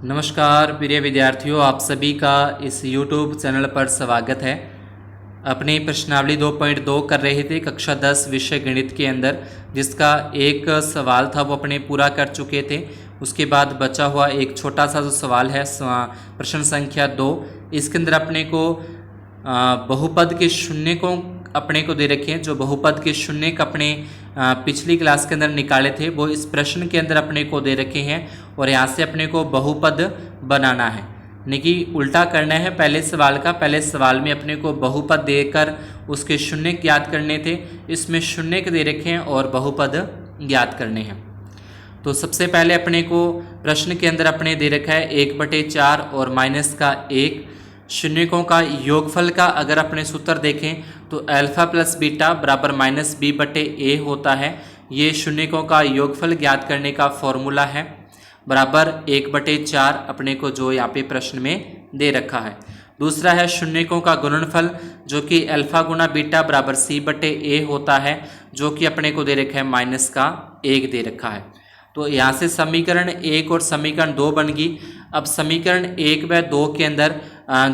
नमस्कार प्रिय विद्यार्थियों, आप सभी का इस YouTube चैनल पर स्वागत है। अपनी प्रश्नावली 2.2 कर रहे थे कक्षा 10 विषय गणित के अंदर, जिसका एक सवाल था वो अपने पूरा कर चुके थे। उसके बाद बचा हुआ एक छोटा सा जो सवाल है प्रश्न संख्या 2, इसके अंदर अपने को बहुपद के शून्य को अपने को दे रखे हैं। जो बहुपद के शून्य का अपने पिछली क्लास के अंदर निकाले थे वो इस प्रश्न के अंदर अपने को दे रखे हैं और यहाँ से अपने को बहुपद बनाना है, यानी कि उल्टा करना है पहले सवाल का। पहले सवाल में अपने को बहुपद देकर उसके शून्य ज्ञात करने थे, इसमें शून्य के दे रखे हैं और बहुपद ज्ञात करने हैं। तो सबसे पहले अपने को प्रश्न के अंदर अपने दे रखा है 1/4 और माइनस का 1 शून्यकों का योगफल का अगर अपने सूत्र देखें तो अल्फा प्लस बीटा बराबर माइनस b/a होता है। ये शून्यकों का योगफल ज्ञात करने का फॉर्मूला है, बराबर 1/4 अपने को जो यहाँ पे प्रश्न में दे रखा है। दूसरा है शून्यकों का गुणनफल, जो कि अल्फा गुना बीटा बराबर c/a होता है, जो कि अपने को दे रखा है माइनस का 1 दे रखा है। तो यहाँ से समीकरण 1 और समीकरण 2 बन गई। अब समीकरण 1 व 2 के अंदर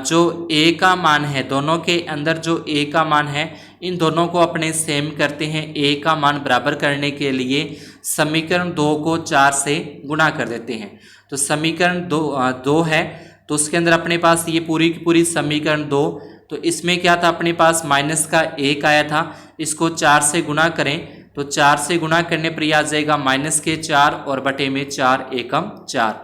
जो a का मान है, दोनों के अंदर जो a का मान है, इन दोनों को अपने सेम करते हैं। a का मान बराबर करने के लिए समीकरण 2 को 4 से गुणा कर देते हैं। तो समीकरण 2 है, तो उसके अंदर अपने पास ये पूरी की पूरी समीकरण 2, तो इसमें क्या था अपने पास माइनस का 1 आया था, इसको 4 से गुणा करें तो 4 से गुणा करने पर यह आ जाएगा माइनस के 4 और बटे में 4 एकम 4।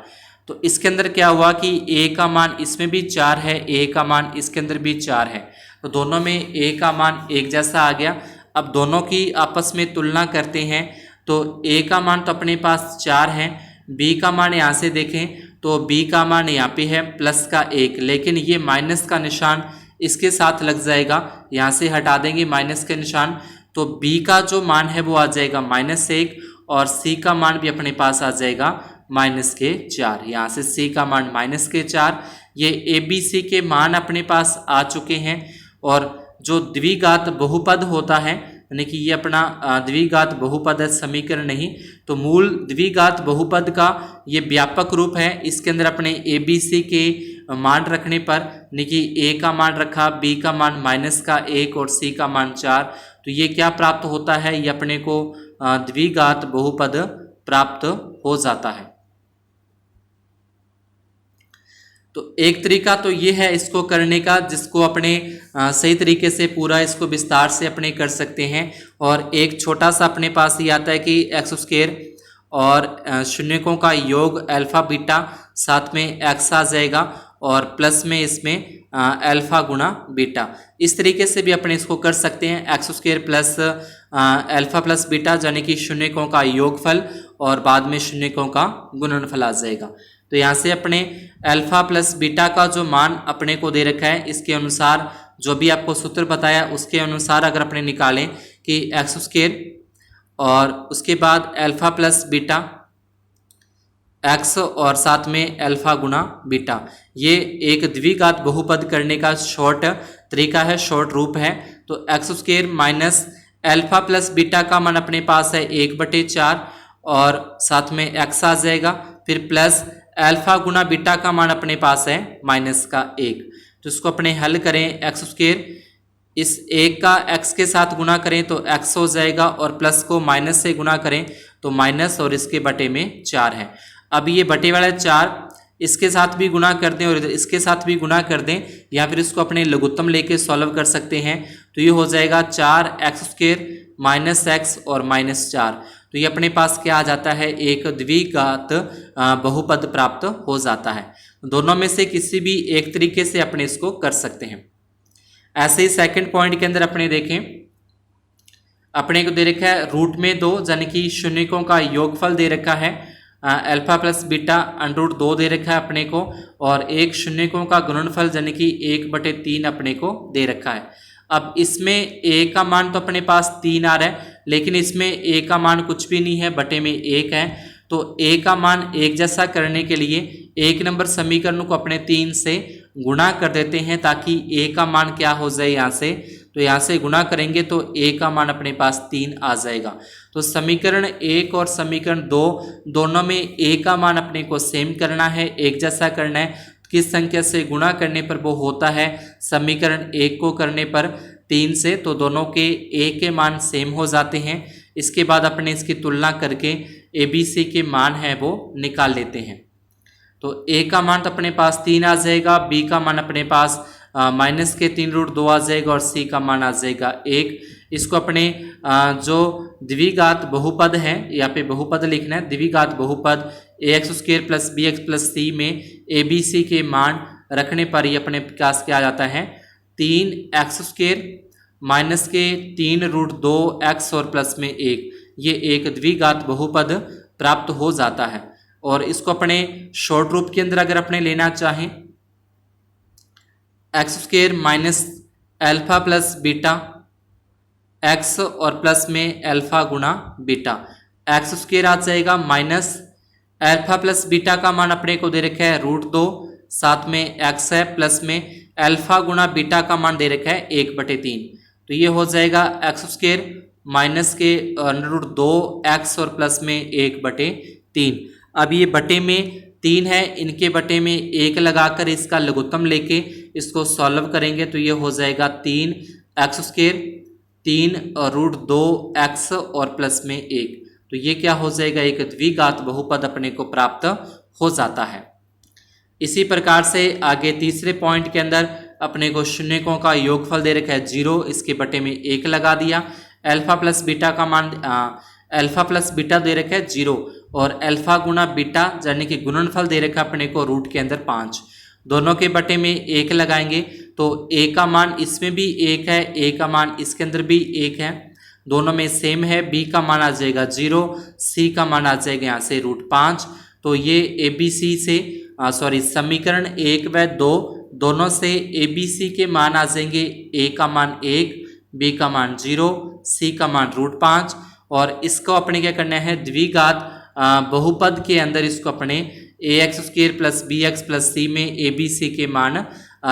तो इसके अंदर क्या हुआ कि a का मान इसमें भी 4 है, a का मान इसके अंदर भी 4 है, तो दोनों में a का मान एक जैसा आ गया। अब दोनों की आपस में तुलना करते हैं तो a का मान तो अपने पास 4 है, b का मान यहाँ से देखें तो b का मान यहाँ पे है प्लस का 1, लेकिन ये माइनस का निशान इसके साथ लग जाएगा, यहाँ से हटा देंगे माइनस के निशान, तो b का जो मान है वो आ जाएगा -1 और c का मान भी अपने पास आ जाएगा -4। यहाँ से c का मान -4। ये a b c के मान अपने पास आ चुके हैं। और जो द्विघात बहुपद होता है, यानी कि ये अपना द्विघात बहुपद है, समीकरण नहीं, तो मूल द्विघात बहुपद का ये व्यापक रूप है। इसके अंदर अपने a b c के मान रखने पर, यानी कि a का मान रखा, b का मान -1 और c का मान 4, तो ये क्या प्राप्त होता है, ये अपने को द्विघात बहुपद प्राप्त हो जाता है। तो एक तरीका तो ये है इसको करने का, जिसको अपने सही तरीके से पूरा इसको विस्तार से अपने कर सकते हैं। और एक छोटा सा अपने पास ये आता है कि x² और शून्यकों का योग अल्फा बीटा, साथ में x आ जाएगा और प्लस में इसमें अल्फा गुना बीटा। इस तरीके से भी अपने इसको कर सकते हैं, x² plus alpha plus beta, यानी कि शून्यकों का योगफल और बाद में शून्यकों का गुणनफल आ जाएगा। तो यहाँ से अपने अल्फा प्लस बीटा का जो मान अपने को दे रखा है, इसके अनुसार जो भी आपको सूत्र बताया उसके अनुसार अगर अपने निकालें कि x² और उसके बाद अल्फा प्लस बीटा x और साथ में अल्फा गुना बीटा, ये एक द्विघात बहुपद करने का शॉर्ट तरीका है, शॉर्ट रूप है। तो x² minus alpha plus beta का मान अपने पास है 1/4 और साथ में x आ जाएगा, फिर प्लस अल्फा गुना बीटा का मान अपने पास है -1। तो इसको अपने हल करें, x², इस 1 का x के साथ गुना करें तो x हो जाएगा और प्लस को माइनस से गुना करें तो माइनस और इसके बटे में 4 है। अब ये बटे वाला 4 इसके साथ भी गुना कर दें और इसके साथ भी गुना कर दें, या फिर इसको अपने लघुत्तम लेके सॉल्व कर सकते हैं। तो ये हो जाएगा 4x² -x और -4। तो ये अपने पास क्या आ जाता है, एक द्विघात बहुपद प्राप्त हो जाता है। दोनों में से किसी भी एक तरीके से अपने इसको कर सकते हैं। ऐसे ही सेकंड पॉइंट के अंदर अपने देखें, अपने को दे रखा है √2, यानी कि शून्यकों का योगफल दे रखा है, अल्फा प्लस बीटा √2 दे रखा है अपने को, और एक शून्यकों का गुणनफल यानी कि 1/3 अपने को दे रखा है। अब इसमें a का मान तो अपने पास 3 आ रहा है, लेकिन इसमें a का मान कुछ भी नहीं है, बटे में 1 है। तो a का मान एक जैसा करने के लिए 1 नंबर समीकरण को अपने 3 से गुणा कर देते हैं, ताकि a का मान क्या हो जाए यहाँ से, तो यहाँ से गुणा करेंगे तो a का मान अपने पास 3 आ जाएगा। तो समीकरण 1 और समीकरण 2 दोनों में a का मान अपने को सेम करना है, एक जैसा करना है। किस संख्या से गुणा करने पर वो होता है, समीकरण 1 को करने पर 3 से, तो दोनों के a के मान सेम हो जाते हैं। इसके बाद अपने इसकी तुलना करके ABC के मान है वो निकाल लेते हैं। तो a का मान तो अपने पास 3 आ जाएगा, b का मान अपने पास माइनस के 3√2 आ जाएगा और c का मान आ जाएगा 1। इसको अपने जो द्विघात बहुपद है, यहाँ पे बहुपद लिखना है, द्विघात बहुपद ax² + bx + c में ABC के मान रखने पर ही अपने पास क्या आ जाता है, 3x² माइनस के 3√2x और प्लस में 1, ये एक द्विघात बहुपद प्राप्त हो जाता है। और इसको अपने शॉर्ट रूप के अंदर अगर अपने लेना चाहें, x² minus alpha plus beta x और प्लस में अल्फा गुणा बीटा, x² आ जाएगा माइनस अल्फा प्लस बीटा का मान अपने को दे रखा है √2, साथ में x है, प्लस में अल्फा गुणा बीटा का मान दे रखा है 1/3। तो ये हो जाएगा x² माइनस के √2x और प्लस में 1/3। अब ये बटे में 3 है, इनके बटे में 1 लगाकर इसका लघुत्तम लेके इसको सॉल्व करेंगे तो ये हो जाएगा 3x², 3√2x और प्लस में 1। तो ये क्या हो जाएगा, एक द्विघात बहुपद अपने को प्राप्त हो जाता है। इसी प्रकार से आगे तीसरे पॉइंट के अंदर अपने को शून्यकों का योगफल दे रखा है 0, इसके बटे में 1 लगा दिया। अल्फा प्लस बीटा का मान अल्फा प्लस बीटा दे रखा है 0 और अल्फा गुणा बीटा यानी कि गुणनफल दे रखा है अपने को रूट के अंदर 5, दोनों के बटे में 1 लगाएंगे तो a का मान इसमें भी 1 है, a का मान इसके अंदर भी 1 है, दोनों में सेम है। b का मान आ जाएगा 0, c का मान आ जाएगा यहाँ से √5। तो ये ABC से समीकरण 1 व 2 दोनों से ABC के मान आ जाएंगे, a का मान 1, b का मान 0, c का मान √5। और इसको अपने क्या करना है, द्विघात बहुपद के अंदर इसको अपने ax² + bx + c में ABC के मान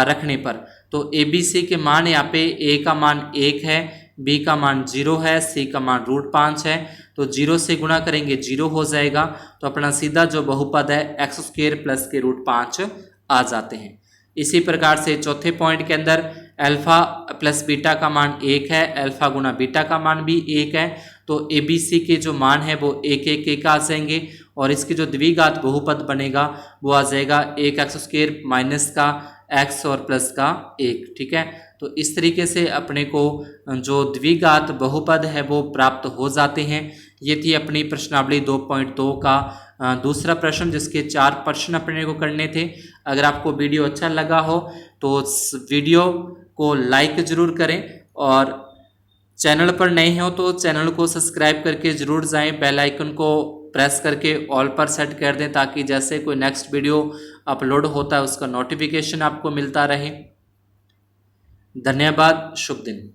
रखने पर, तो ABC के मान यहाँ पे a का मान 1 है, b का मान 0 है, c का मान √5 है। तो 0 से गुणा करेंगे 0 हो जाएगा, तो अपना सीधा जो बहुपद है x² + के √5 आ जाते हैं। इसी प्रकार से चौथे पॉइंट के अंदर अल्फा प्लस बीटा का मान 1 है, अल्फा गुणा बीटा का मान भी 1 है, तो ABC के जो मान है वो 1 आ जाएंगे और इसकी जो द्विघात बहुपद बनेगा वो आ जाएगा 1x² माइनस का x और प्लस का 1। ठीक है, तो इस तरीके से अपने को जो द्विघात बहुपद है वो प्राप्त हो जाते हैं। ये थी अपनी प्रश्नावली 2.2 का दूसरा प्रश्न, जिसके 4 प्रश्न अपने को करने थे। अगर आपको वीडियो अच्छा लगा हो तो वीडियो को लाइक ज़रूर करें और चैनल पर नए हो तो चैनल को सब्सक्राइब करके ज़रूर जाएं, बेल आइकन को प्रेस करके ऑल पर सेट कर दें ताकि जैसे कोई नेक्स्ट वीडियो अपलोड होता है उसका नोटिफिकेशन आपको मिलता रहे। धन्यवाद, शुभ दिन।